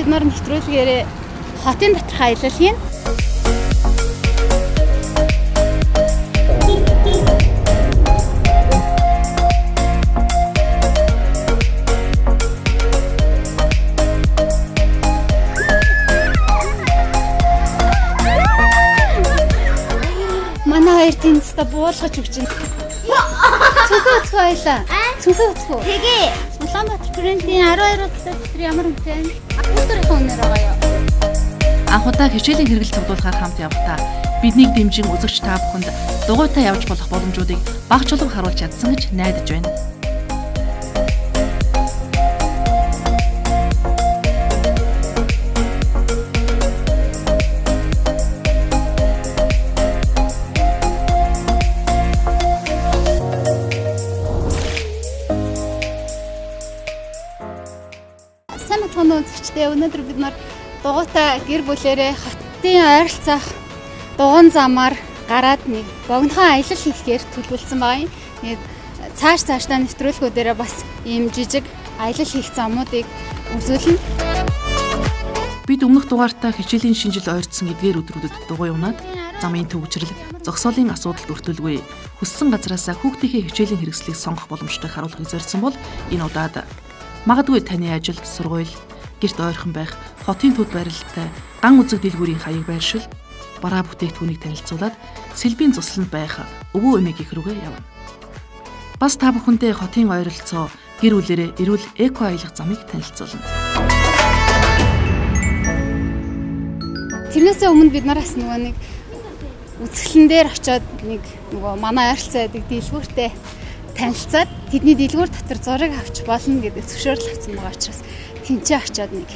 бид нар нэвтрүүлгээрээ хотын доторх аялал хийн. Манай хоёр тэнцтэй буулгаж өгч байна. Цүнхөө ойлаа. Цүнхөө. Тэгээ. Улаанбаатар брендийн 12 удаа дотор ямар үнэтэй? Өөрийнхөө үнээр байгаа юу? Анх удаа хичээлийн хэрэгэл цуглуулахаар хамт явахдаа биднийг дэмжин үзэгч та бүхэнд дугуйтай явж болох боломжуудыг багчлан харуулж чадсан гэж найдаж байна. Үзэгчтэй өнөөдөр бид нар дугуйтай гэр бүлээрээ хотын ойролцоох дугуйн замаар гараад нэг богинохон аялал хийхээр төлөвлөсөн байгаа юм. Тэгээд цаашдаа нэвтрүүлгүүдээрээ бас ийм жижиг аялал хийх замуудыг үзүүлнэ. Бид өмнөх дугаартаа хичээлийн шинжил ойртсон эдгээр өдрүүдэд дугуй унаад замын төвчрэл, зогсоолын асуудалд өртөлгүй хүссэн газраасаа хүүхдийнхээ хичээлийн хэрэгслийг сонгох боломжтой харуулахыг зорьсон бол энэ удаад магадгүй таны ажил, сургууль, гэрт ойрхон байх, хотын төв барилттай, ган үзэг дэлгүүрийн хаяг байршил, бараа бүтээгдэхүүнийг танилцуулаад сэлбийн цусланд байх өвөө эмээгийнх рүүгээ явна. Бас та бүхэндээ хотын ойролцоо гэр бүлэрээ эрүүл эко аялах замыг танилцуулна. Тэрнээсээ өмнө бид нараас нөгөө нэг үзэсгэлэн дээр очиод нэг нөгөө манай ойролцоо байдаг дэлгүүртэй танилцаад тэдний дэлгүүр дотор зураг авч болно гэдэг зөвшөөрөл авсан байгаа учраас тэнцээ очиод нэг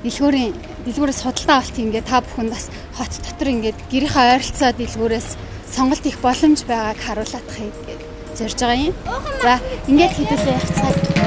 дэлгүүрээс худалдаа авалт ингээд та бүхэнд бас хот дотор ингээд гэрийнхээ ойролцоо дэлгүүрээс сонголт их боломж байгааг харуулахыг зорж байгаа юм. За ингээд хэдүүлээ явцгаая.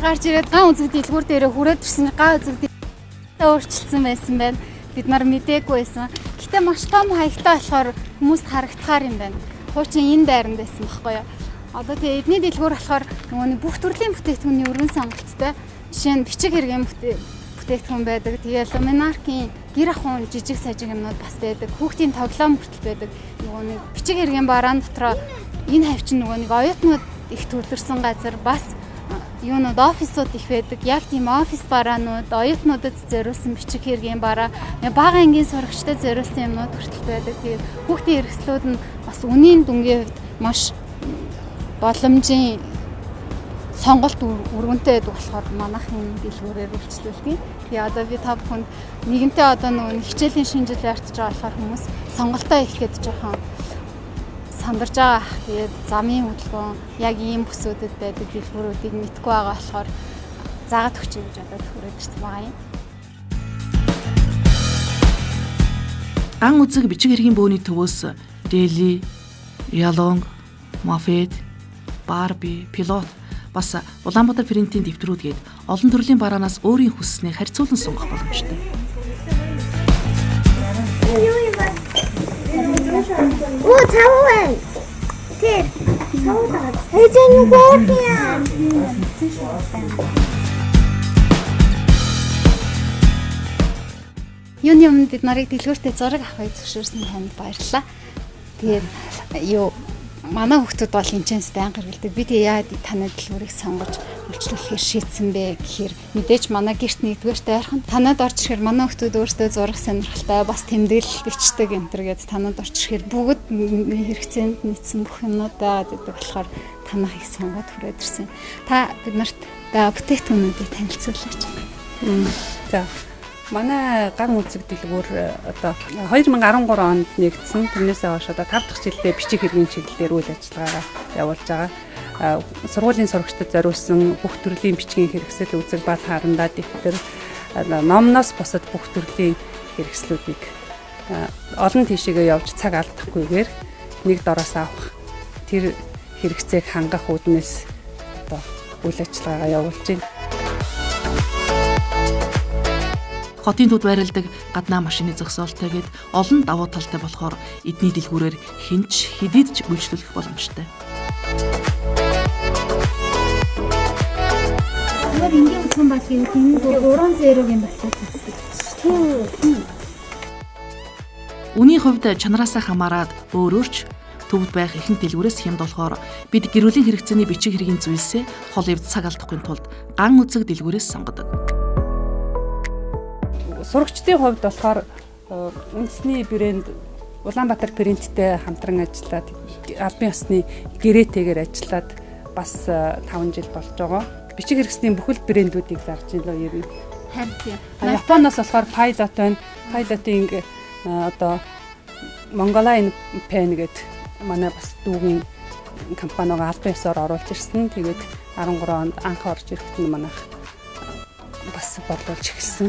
Гарч ирээд ган үзэг дэлгүүр дээрээ хүрээд ирсэн ган үзэг дэлгүүрээ өөрчилсөн байсан байна. Бид нар мэдээгүй байсан. Гэтэ маш том хаягтай болохоор хүмүүст харагдахаар юм байна. Хуучин энэ дайранд байсан байхгүй юу? Одоо тэгээ эдний дэлгүүр болохоор нөгөө бүх төрлийн бүтээгдэхүүний өргөн сонголттой. Жишээ нь бичиг хэргийн бүтээгдэхүүн байдаг. Тэгээ ламинаркийн гэр ахуйн жижиг сажиг юмнууд бас байдаг. Хүүхдийн тоглоом хүртэл байдаг. Нөгөө нэг бичиг хэргийн бараан дотроо энэ хавчин нөгөө нэг оюутнууд их төрлөрсөн газар бас юунууд офисууд их байдаг. Яг тийм офис бараанууд, оюутнуудад зориулсан бичиг хэргийн бараа, бага ангийн сурагчдад зориулсан юмнууд хүртэл байдаг. Тэгээд хүүхдийн хэрэгслүүд нь бас үнийн дүнгийн хувьд маш боломжийн сонголт өргөнтэй байдаг болохоор манайхын дэлгүүрээр үйлчлүүлдэг. Тэгээ одоо би та бүхэнд нэгэнтээ одоо нөгөө хичээлийн шинжил ярьж байгаа болохоор хүмүүс сонголтоо их гээд жоохон сандарж байгаа ах. Тэгээд замын хөдөлгөөн яг ийм бүсүүдэд байдаг дэлгүүрүүдийг мэдгүй байгаа болохоор заагаад өгч гэж одоо төрөөд ирсэн байгаа юм. Ган үзэг бичиг хэргийн бөөний төвөөс Дели, Ялонг, Мофет, Барби, Пилот бас Улаанбаатар принтийн дэвтрүүдгээд олон төрлийн бараанаас өөрийн хүсснийг харьцуулан сонгох боломжтой. Оо цаваа. Тэр цаваа. Хэзээ юу боохиа? Юуны өмнө бид нарыг дэлгүүртээ зураг авахыг зөвшөөрсөн танд баярлалаа. Тэгээд манай хүүхдүүд бол энэчнээс байнга хэргэлдэг. Би тэгээ яагаад танай дэлгүүрийг сонгож үйлчлүүлэхээр шийдсэн бэ гэхээр мэдээж манай гэрт нэгдүгээртээ ойрхон танад орж ирэхээр манай хүүхдүүд өөрсдөө зураг сонирхолтой бас тэмдэглэл бичдэг энэ төр гээд танад орж ирэхээр бүгд хэрэгцээнд нийцсэн бүх юмнууд байгаад байдаг болохоор танахыг сонгоод хүрээд ирсэн. Та бид нарт бүтээгдэхүүнүүдийг танилцуулаач. За манай ган үзэг дэлгүүр одоо 2013 онд нэгдсэн. Тэрнээсээ хойш одоо 5 дахь жилдээ бичиг хэргийн чиглэлээр үйл ажиллагаагаа явуулж байгаа. Сургуулийн сурагчдад зориулсан бүх төрлийн бичгийн хэрэгсэл үзэг бал харандаа дэвтэр номноос бусад бүх төрлийн хэрэгслүүдийг олон тийшээгээ явж цаг алдахгүйгээр нэг дороос авах тэр хэрэгцээг хангах үүднээс одоо үйл ажиллагаагаа явуулж байна. Хотын төд байрладаг гаднаа машины зогсоолтойгээд олон давуу талтай болохоор эдний дэлгүүрээр хинч хэдийд ч үйлчлүүлэх боломжтой. Яг ингээд утсан байх юм тийм 3 0-ийн болчихсон. Тийм. Үүний хувьд чанараасаа хамаарад өөрөөрч төвд байх ихэнх дэлгүүрээс хямд болохоор бид гэр бүлийн хэрэгцээний бичиг хэргийн зүйлсээ хол явж цаг алдахгүй тулд ган үзэг дэлгүүрээс сонгодог. Сурагчдын хувьд болохоор үндэсний брэнд Улаанбаатар принттэй хамтран ажиллаад албан ёсны гэрээтэйгээр ажиллаад бас 5 жил болж байгаа. Бичиг хэрэгслийн бүхэл брэндүүдийг зарж байна ер нь. Харин тийм. Японоос болохоор Pilot байна. Pilot-ing одоо Mongolian Pen гэдэг манай бас дүүгийн компанигаа албан ёсоор оруулж ирсэн. Тэгээд 13 онд анх орж ирэхэд нь манайх бас борлуулж эхэлсэн.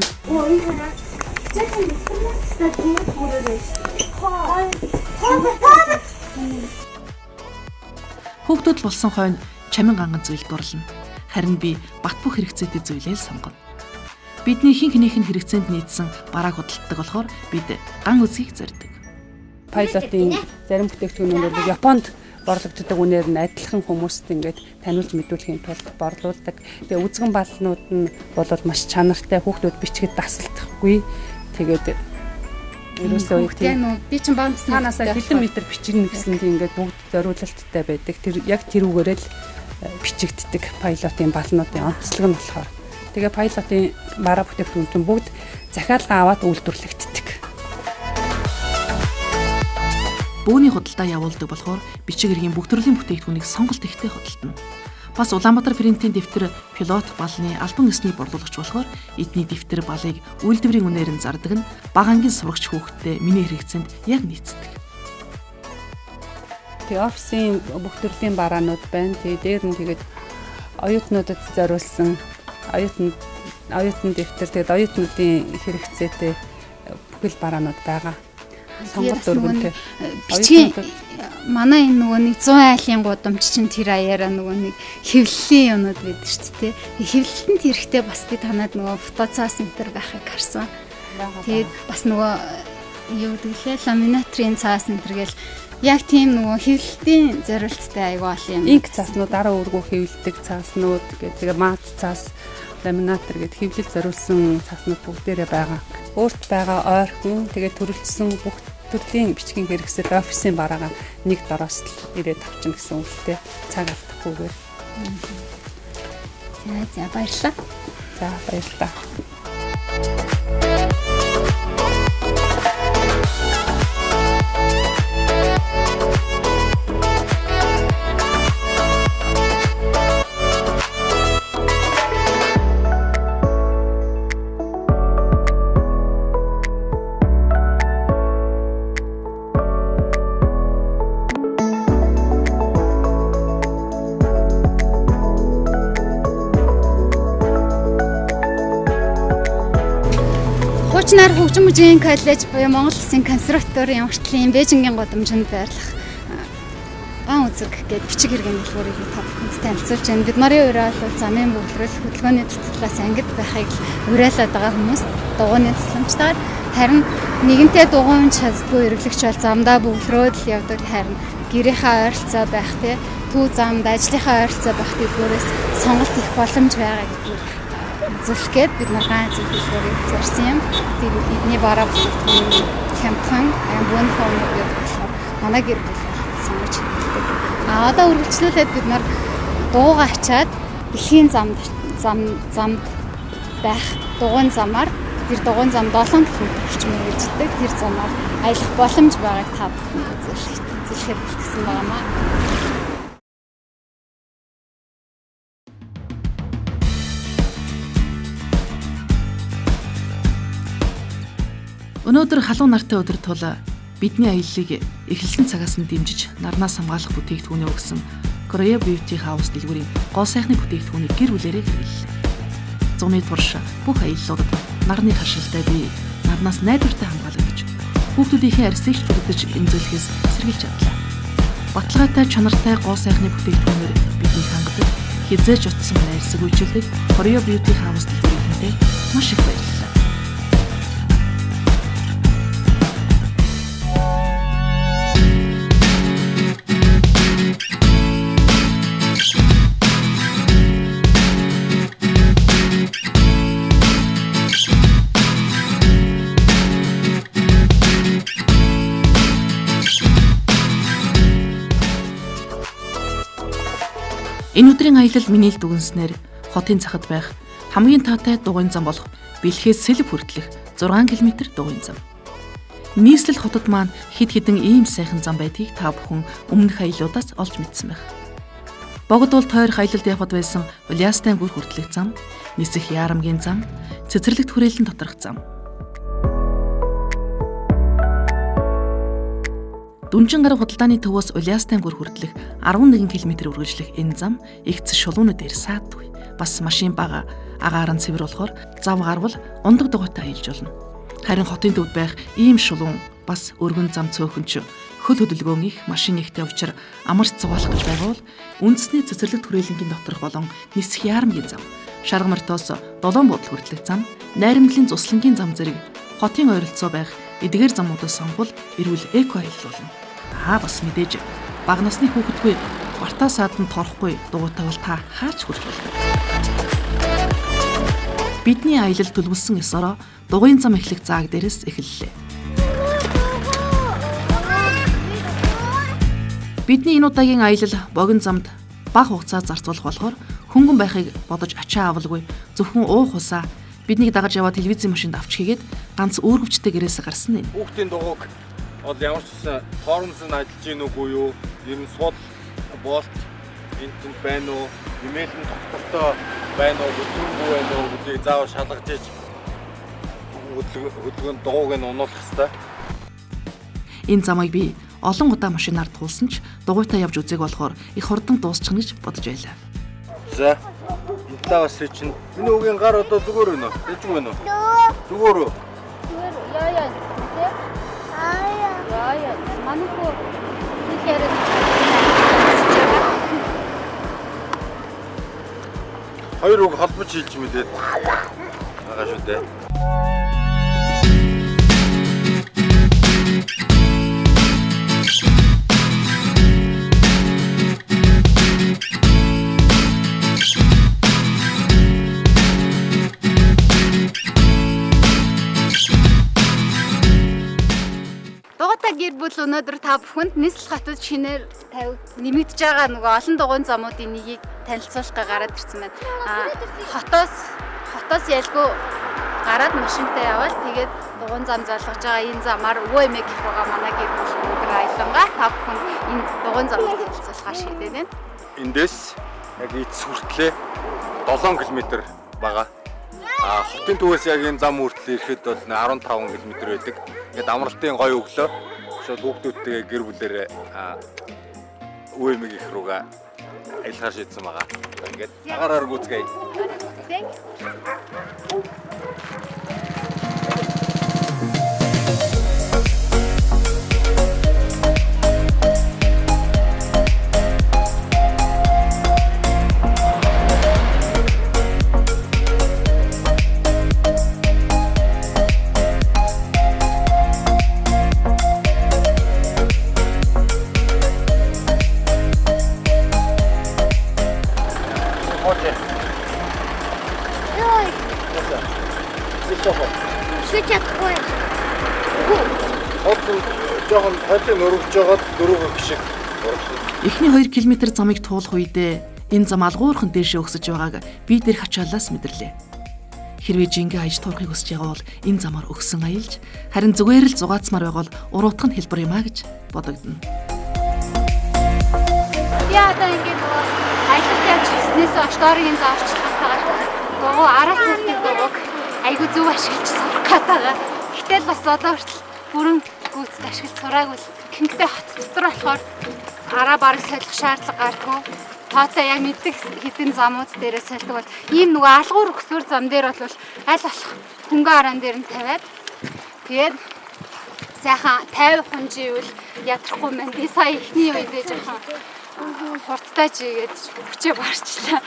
Хүүхдүүд болсон хойно чамин ганган зүйлд орлоо. Харин би бат бөх хэрэгцээтэй зүйлээ сонгоно. Бидний хинхнийх нь хэрэгцээнд нийцсэн барааг худалддаг болохоор бид ган үзгийг зорьдог. Pilot-ing зарим бүтээгдэхүүнүүд бол Японд борлогддог үнээр нь адилхан хүмүүст ингээд таниулж мэдүүлэхийн тулд борлуулдаг. Тэгээ үзгэн балнууд нь бол маш чанартай, хүүхдүүд бичгэд дасалдахгүй. Тэгээд ерөөсөө тийм би ч баамс танаасаа хэдэн метр бичигнэ гэсэн тийм ингээд бүгд зориулалттай байдаг. Тэр яг тэрүүгээрээ л бичигддэг Pilot-ing балнуудын онцлог нь болохоор. Тэгээ Pilot-ing бараа бүтээгдэхүүн чинь бүгд захиалга аваад үйлдвэрлэгддэг. Бөөний худалдаа явуулдаг болохоор бичиг хэргийн бүх төрлийн бүтээгдэхүүнийг сонголт ихтэй худалдана. Бас Улаанбаатар принтийн дэвтэр пилот балны албан ёсны борлуулагч болохоор эдний дэвтэр балыг үйлдвэрийн үнээр нь зардаг нь бага ангийн сурагч хүүхэдтэй миний хэрэгцээнд яг нийцдэг. Тэгээ офисын бүх төрлийн бараанууд байна. Тэгээ дээр нь тэгээд оюутнуудад зориулсан оюутны дэвтэр, тэгээд оюутнуудын хэрэгцээтэй бүхэл бараанууд байгаа. Сонголт өргөнтэй. Бичгийн манай энэ нөгөө нэг 100 айлын гудамж чинь тэр аяараа нөгөө нэг хэвлэлийн юмуд байдаг шүү дээ. Хэвлэлтэнд хэрэгтэй бас би танад нөгөө фотоцаас энтер байхыг харсан. Тэгээд бас нөгөө юу гэдэг лээ ламинатрийн цаас энтер гэл яг тийм нөгөө хэвлэлтийн зорилттой аягүй ол юм. Инк цааснууд дараа өргөө хэвлдэг цааснууд гэдэг мат цаас ламинатор гэдэг хэвлэл зориулсан цааснууд бүгдээрээ байгаа. Өөрт байгаа ойрхон тэгээд төрөлжсөн бүх төрлийн бичгийн хэрэгсэл офисын бараагаа нэг дороос л ирээд авчна гэсэн үгтэй цаг алдахгүйгээр. За баярлалаа. За баярлалаа. Хуучнаар хөгжим мужийн коллеж буюу Монгол Улсын консерваторийн уртлын Бээжингийн гудамжинд байрлах ган үзэг гэдэг бичиг хэргийн дэлгүүрийг тавханд танилцуулж байна. Бид нарын ураа бол замын бөглөрөл хөдөлгөөний төтлөөс ангид байхыг уриалаад байгаа хүмүүс дугууны тусламжтайгаар харин нэгэнтээ дугуйн чаддгүй эргэлэгч бол замдаа бөглөрөөд л явдаг. Харин гэрийнхаа ойролцоо байх те төв замд ажлынхаа ойролцоо байх дэлгүүрээс сонголт их боломж байгаа гэдэг зөвлөгээд бид нар ганц зүйлийг зарсан юм. Тэгээд бидний бараа бүтээгдэхүүн хямдхан амбун хоног гэдэг болохоор манай гэр бүл сонгож хэлдэг. Одоо үргэлжлүүлээд бид нар дууга ачаад дэлхийн замд байх дугуйн замаар тэр дугуйн зам 7 км орчим үргэлжлэдэг. Тэр замаар аялах боломж байгааг та бүхэнд зөвлөхөд бэлтгэсэн байнамаа. Өнөөдөр халуун нартай өдөр тул бидний аяллыг эхэлсэн цагаас нь дэмжиж нарнаас хамгаалах бүтээгдэхүүнээ өгсөн Korea Beauty House дэлгүүрийн гоо сайхны бүтээгдэхүүнийг гэр бүлээрээ хэрэглэлээ. Зуны турш бүх аяллуудад нарны хашилтай бий, нар гаднаас найдвартай хамгаалагдаж хүүхдүүдийнхээ арьсыг бүрдэж эмзүүлэхээс сэргийлж чадлаа. Баталгаатай чанартай гоо сайхны бүтээгдэхүүнээр бидний хангадаг хизээж утсан найрсаг үйлчлэлийг Хорё Beauty House дэлгэрэнтэй маш их баярлалаа. Энэ өдрийн аялал миний л дүгнснээр хотын цахад байх хамгийн таатай дугуйн зам болох Бэлхээс Сэлб хүртэлх 6 км дугуйн зам. Нийслэл хотод маань хэд хэдэн ийм сайхан зам байдгийг та бүхэн өмнөх аяллуудаас олж мэдсэн байх. Богд бол тойрох аялалд явхад байсан Уляастайн гүр хүртэлх зам, Нисэх Яарамгийн зам, Цэцэрлэгт хүрээлэн доторх зам. Дүнжин гараг худалдааны төвөөс Уляастайн гүр хүртэлх 11 км үргэлжлэх энэ зам эгц шулуунуудээр саадгүй. Бас машин бага агаар нь цэвэр болохоор зав гарвал ундаг дугуйтай аялж болно. Харин хотын төвд байх ийм шулуун бас өргөн зам цөөхөнч хөл хөдөлгөөн их машин ихтэй учраа амарч зугаалах гэж байгаа бол үндэсний Цэцэрлэгт хүрээлэнгийн доторх болон Нисэх Яарамгийн зам, Шарга морьтоос Долоон буудлын хүртэлх зам, Найрамдлын Цуслангийн зам зэрэг хотын ойролцоо байх эдгээр замуудаас сонгвол эрүүл эко аялал болно. Бас мэдээж бага насны хүүхэдгүй бартаа сааданд торхгүй дугуйтай бол та хаач хүрч болно. Бидний аялал төлөвлөсөн ёс ороо дугуйн зам эхлэх зааг дээрээс эхэллээ. Бидний энэ удаагийн аялал богино замд бага хугацаа зарцуулах болохоор хөнгөн байхыг бодож ачаа авалгүй зөвхөн уух усаа биднийг дагаж яваа телевизийн машинд авч хийгээд ганц үүргэвчтэй гэрээс гарсан юм. Хүүхдийн дугуйг бол ямар ч гэсэн хоорондоо ажиллаж гин үгүй юу? Ер нь сул болт энэ байна уу? Имэйл нь тогтвортой байна уу? Бүдүүнгүй байна уу? Гэдгийг заавал шалгаж иж хөдөлгөөнд дугуйг нь унуулах хэрэгтэй. Энэ замыг би олон удаа машинаар туулсан ч дугуйтай явж үзег болохоор их хурдан дуусчих нь гэж бодож байлаа. За. Энтээс чинь энэ үгийн гар одоо зүгээр байна уу? Дэжгүй байна уу? Зүгээр үү? Яа. Манай хөө хэлээр хоёр үг холбож хэлж мэдээд байгаа шүү дээ. Гэр бүл өнөөдөр та бүхэнд нийслэл хотод шинээр нэмэгдэж байгаа нөгөө олон дугуйн замуудын нэгийг танилцуулахыг гараад ирсэн байна. Хотоос ялгүй гараад машинтай явал тэгээд дугуйн зам залгаж байгаа энэ замаар өвөө эмээ гэх байгаа манай гэр бүл өнөөдөр аялангаа та бүхэнд энэ дугуйн замыг танилцуулахаар шийдээд байна. Эндээс яг эц хүртлээ 7 км байгаа. Хотын төвөөс яг энэ зам хүртэл ирэхэд бол 15 км байдаг. Ингээд амралтын гоё өглөө шууд хүүхдүүдтэйгээ гэр бүлээрээ өвөө эмээг их рүүгээ аялахаар шийдсэн байгаа. Ингээд агаараар гүцгээе. Жохон хатан өргөж жагаад дөрөв гişиг. Эхний 2 км замыг туулах үедээ энэ зам алгуурхан дээшээ өгсөж байгааг би дээр хачаалаас мэдэрлээ. Хэрвээ жингээ хаяж туурахыг хүсэж байгаа бол энэ замаар өгсөн аялж, харин зүгээр л зугаацмаар байвал уруудах нь хэлбэр юм а гэж бодогдно. Яа одоо ингээд аялал явж гиснээс оштоорын заавч татаагаар гоо араас хүртэх гоо айгу зөв ашиглаж сурах гэдэг. Гэтэл бас одоо хүртэл бүрэн гүйцэд ашиглаж сураагүй. Хинхтэй хот дотор болохоор араа бараг солих шаардлага гардгүй. Тоотой яг мэддэг хэдэн замууд дээрээ сольдог бол ийм нөгөө алгуур өгсөр зам дээр бол аль болох хөнгөн араан дээр нь тавиад Тэгээд сайхан 50 хүнживэл ядрахгүй мэн. Би сая ихний үедээ жоохон хурдтай жигээд хүчээ барчлаа.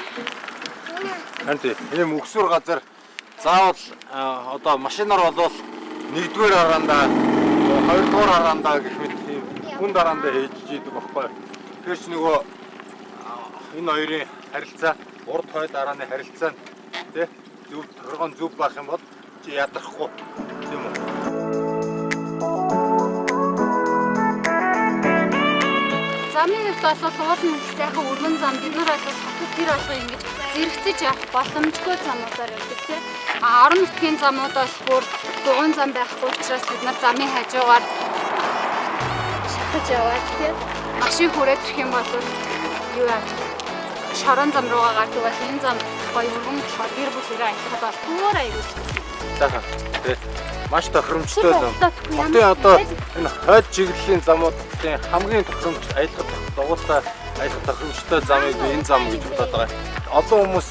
Анти ийм өгсүр газар заавал одоо машинаар болвол 1-р хараандаа 2-р хараандаа гэх мэт тийм хүн дараандаа хийж идэг байхгүй. Тэгэхээр ч нөгөө энэ хоёрын харилцаа урд хой дарааны харилцаа тий зөв торгон зөв байх юм бол чи ядрахгүй тийм үү. Замын хувьд бол уулын их сайхан өргөн зам бид нар бол тэр алга ингэж зэрэгцэж явах боломжгүй замуудаар явдаг тийм. Орон нутгийн замууд бол бүр дугуйн зам байхгүй учраас бид нар замын хажуугаар шахаж яваад тийм. Машин хүрээд ирэх юм бол юу яаж шорон зам руугаа гардаг бол энэ зам гоё өргөн болохоор гэр бүлээрээ аялахад бол бүр аягүй. Сайхан тий маш тохиромжтой зам. Одоо энэ хойд чиглэлийн замуудын хамгийн тохиромж аялах дугуйтай аялах тохиромжтой замыг энэ зам гэж бодоод байгаа. Олон хүмүүс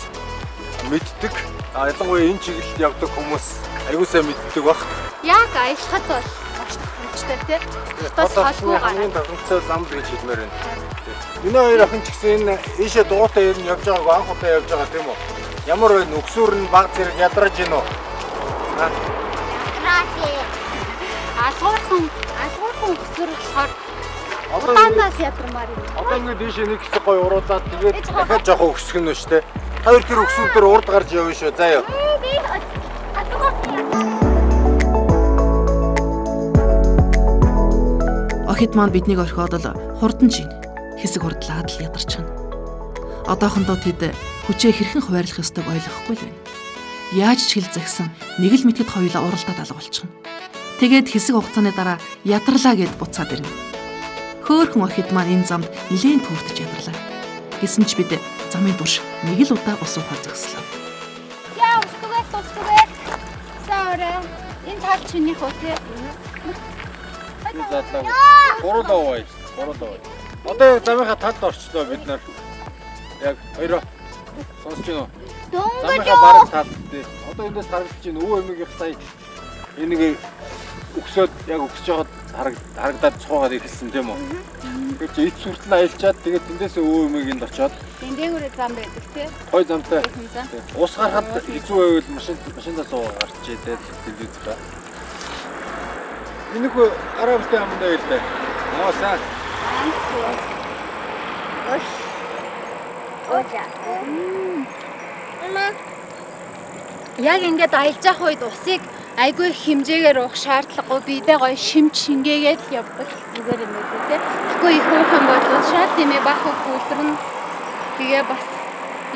мэддэг. Ялангуяа энэ чиглэлд явдаг хүмүүс аягүй сайн мэддэг баг. Яг аялахад бол маш тохиромжтой тий. Хотоос холгүй хамгийн тохиромжтой зам гэж хэлмээр байна. Миний хоёр охин ч гэсэн энэ ийшээ дугуйтай ер нь явж байгааг анх удаа явж байгаа тийм үү? Ямар вэ? Өгсүүр нь баг зэрэг ядарч гин үү? Алгуурхан өсвөр болохоор удаанаас ядрамаар юм. Одоо ингээд ийшээ нэг хэсэг гоё уруулаад тэгээд дахиад жоохон өсгөн нь шүү дээ. Хоёр тэр өсвөр дээр урд гарч явна шүү. Заа юу. Охид маань биднийг орхиод л хурдан чинь хэсэг хурдлаад л ядарч байна. Одоохондоо тэд хүчээ хэрхэн хуваарлах ёстойг ойлгохгүй л байна. Яаж ч хэл загсан нэг л мэтгэд хоёулаа уралдаад алга болчихно. Тэгээд хэсэг хугацааны дараа ядарлаа гэд буцаад ирнэ. Хөөхөн охид маань энэ замд нэлээд төвөртөж ядарлаа. Гэсэн ч бид замын турш нэг л удаа ус уухаар зогслоо. Яа, устугээд. Саарэ. Энэ тал чинийх үү те? Энэ задлаа. Гурлаа. Одоо яг замынхаа талд орчлоо бид нар. Яг хоёроо сонсож байна уу? Замынхаа бараг талд дээ. Одоо эндээс харагдаж байна. Өвөө эмээгийнх сая энийг өгсөд яг өгсөж байгаад харагдаад цуугаад ирсэн тийм үү? Тэгээд чи эд сүртэл аялчаад тэгээд тэндээсээ өвөө эмээгэнд очоод дээгүүрээ зам байдаг тий. Гой замтай. Ус гарахад хэцүү байвал машиндаа суугаа гарчээ тэгээд телевиз ба. Энэ хөө арабтай амдаа ирлээ. Аа сайн. Яг ингээд аялж явах үед усыг айгүй хэмжээгээр уух шаардлагагүй. Бидээ гоё шимж шингээгээд явдаг зүгээр юм үү те. Тэгэхгүй их уух юм бол шал тиймээ бах хөлрөн тэгээ бас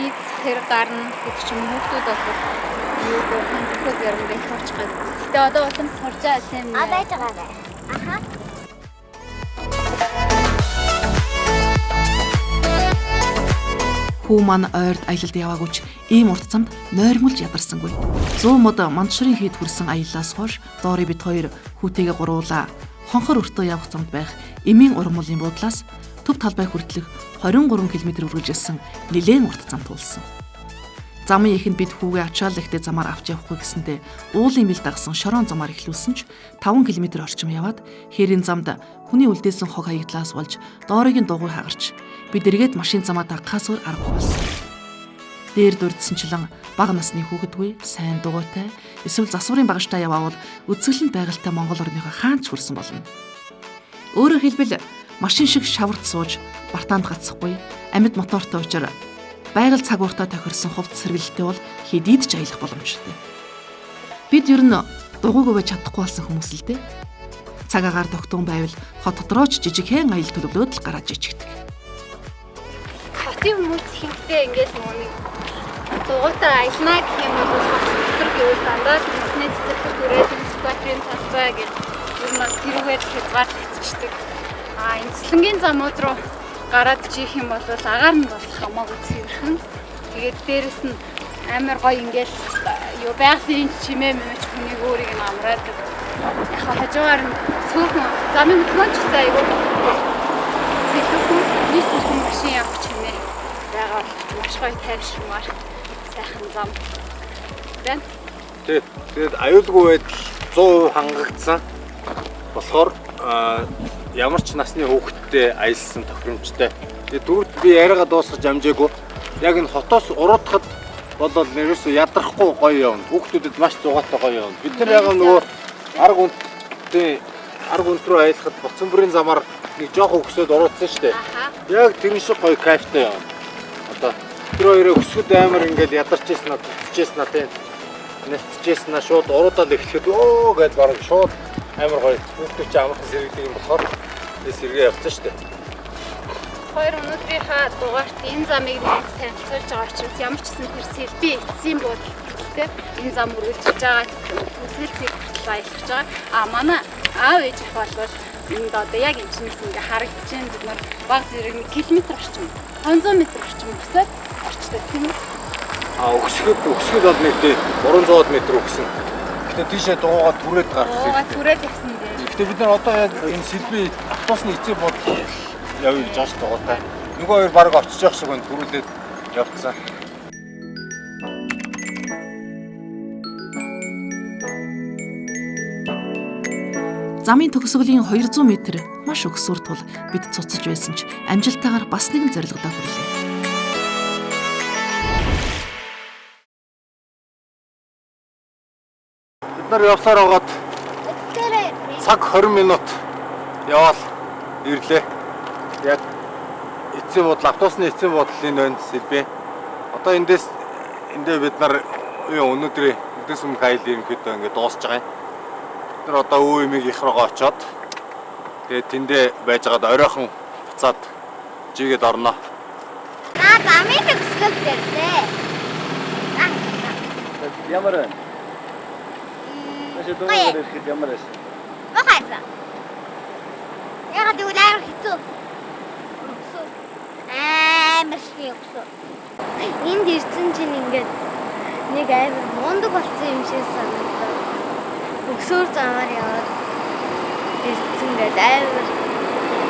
ийц хэр гарна гэдэг ч юм хүмүүсүүд бол юу гэх юм бэ хавч гад. Гэтэ одоо улам суржаа тийм ээ. байж байгаа бай. Аха. Хүү маань ойрд аялалд яваагүйч ийм урт замд нойрмолж ядарсангүй. 100 мод мандшрын хэд хүрсэн аяллаас хойш дооры бид хоёр хүүтэйгээ гуруулаа хонхор өртөө явах замд байх эмийн ургамлын буудлаас төв талбай хүртэлх 23 км үргэлжилсэн нэлээд урт зам туулсан. Замын ихэнд бид хүүгээ ачаал ихтэй замаар авч явахгүй гэсэндээ уулын мэл дагсан шорон замаар эхлүүлсэн ч 5 км орчим яваад хэрийн замд хүний үлдээсэн хог хаягдлаас болж доорыг нь дугуй хагарч бид эргээд машин замаа дагахаас өөр аргагүй болсон. Дээр дурдсанчлан бага насны хүүхэдгүй сайн дугуйтай эсвэл засварын багштай яваавал үзэсгэлэнт байгальтай Монгол орныхоо хаанч хүрсэн болно. Өөрөөр хэлбэл машин шиг шаварт сууж бартаанд гацхгүй амьд мотортой учраас байгаль цаг ууртаа тохирсон хувцас сэргэлттэй бол хэдийд ч аялах боломжтой. Бид ер нь дугуйг өгч чадахгүй болсон хүмүүс л дээ. Цагаагаар тогтун байвал хот дотроо ч жижигхэн аял төлөвлөөд л гараад ичигдэг. Хотын хүмүүс ихэнхдээ ингээд нэг дугуйтаа аялнаа гэх юм бол дотор гэвэл дандаа тэснээ цэцэрлэг түрээд скватрын талбай гэж ер нь тэрүүгээр хязгаар хэвчдэг. Энэслэнгийн замууд руу гараад чих юм бол агаар нь болох хамаагүй цэвэрхэн. Тэгээд дээрэс нь амар гоё ингээл юу байгалийн чимээ мэмч хүнийг өөрийг нь амраадаг. Яг хажуугаар нь цөөхөн замын хөтлөөч айгүй. Цэвэрхэн нийслэлийн машин явах чимээ байгаа маш гоё тайвширмаар сайхан зам байна. Тэгээд аюулгүй байдал 100% хангагдсан. Болохоор ямар ч насны хүүхэдтэй аялсан тохиромжтой. Тэгээ дөрөвд би яриагаа дуусгаж амжаагүй. Яг энэ хотоос уруудахад болол нэрээс ядрахгүй гоё явна. Хүүхдүүдэд маш зугаатай гоё явна. Бид нар яг нөгөө арга үнт рүү аялахад буцан бүрийн замаар нэг жоох өгсөд уруудсан шүү дээ. Яг тэр шиг гоё кайфтай явна. Одоо тэр хоёроо өсгөд амар ингээд ядарч ийсэн тийм нэцчихсэн шууд уруудаад эхлэхэд өө гэж бараг шууд амар гоё хүүхдүүд ч амархан сэргийдэг юм болохоор энэ сэргээ явцсан шүү дээ. Хоёр өнөөдрийнхаа дугаарт энэ замыг нэг танилцуулж байгаа учраас ямар ч гэсэн тэр сэлби эцсийн бодолтой энэ зам үргэлжлэж байгаа төсөл цэг хүртэл аялах байгаа. Манай аав ээж их болвол энд одоо яг энэ чинээс ингээ харагдаж байна. Бид нар баг зэрэг 1 км орчим 500 м орчим өсөд орчтой тийм үү? Өсгөд бол нэг 300 м өгсөн. Гэтэ тийшээ дуугаа түрээд гарах хэрэгтэй. Дуугаа түрээд явсан дээ. Гэтэ бид нар одоо яг энэ сэлби автобусны эцэг бодол явъя гэж ааш байгаатай. Нөгөө хоёр баг очиж явах шиг байна түрүүлээд явцсан. Замын төгсгөлийн 200 м маш өгсүр тул бид цуцаж байсан ч амжилттайгаар бас нэгэн зорилгодоо хүрлээ. Бид нар явсаар байгаад цаг 20 минут яваал ирлээ. Яг эцсийн бодол автобусны эцсийн бодлын байна сэлбэ. Одоо эндээ бид нар өнөөдрийн өдөөс өмнөх аялал ерөнхийдөө ингээд дуусж байгаа юм. Бид нар одоо өө эмийг их руугаа очоод тэгээд тэндээ байж байгаад оройхон буцаад жигээд орно. Замыг өсгөх гэрлээ. Ямар вэ? Дуугаар ирэхэд ямар вэ? Бахайса. Ягаад үгээр хэцүү. Амаршиг өсөө. Энд ирсэн чинь ингээд нэг амар мундаг болсон юм шиг санагдав. Өсөөр замаар яваад ирсэн гэдэг амар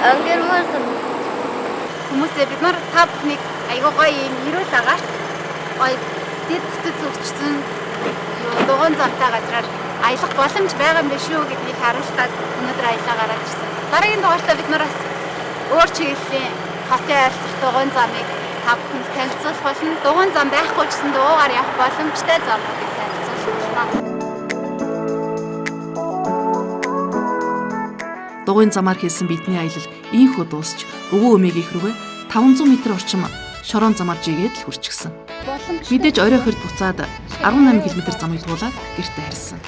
өнгөрмөр санагдав. Хүмүүсээ бид нар та бүхнийг айгүй гоё юм ирүүл агаарт гоё дэд бүтэц өгчсөн дугуун замтай газраар аялах боломж байгаа юм биш үү гэдгийг харуултаад өнөөдөр аялаа гараад ирсэн. Дараагийн дугаартаа бид нар бас өөр чиглэлийн хотын ойролцох дугуун замыг та бүхэнд танилцуулах болно. Дугуун зам байхгүй ч гэсэн дуугаар явах боломжтой замуудыг танилцуулах болно. Дугуйн замаар хийсэн бидний аялал ийхүү дуусч өвөө эмээг их рүүгээ 500 м орчим шорон замаар жигээд л хүрчихсэн. Мэдээж орой хөрд буцаад 18 км замыг туулаад гэртээ харсан.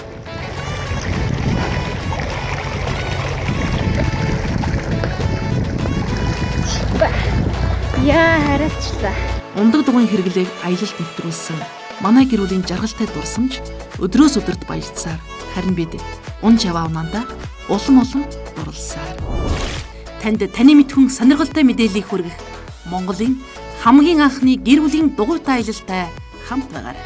Яа хараачлаа. Ундаг дугуйн хэрэглээг аялалд нэвтрүүлсэн манай гэр бүлийн жаргалтай дурсамж өдрөөс өдөрт баяжсаар харин бид унж яваа унаанда улам дурлсаар. Таны мэдхүн сонирхолтой мэдээллийг хүргэх Монголын хамгийн анхны гэр бүлийн дугуйтай аялалтай хамт байгаарай.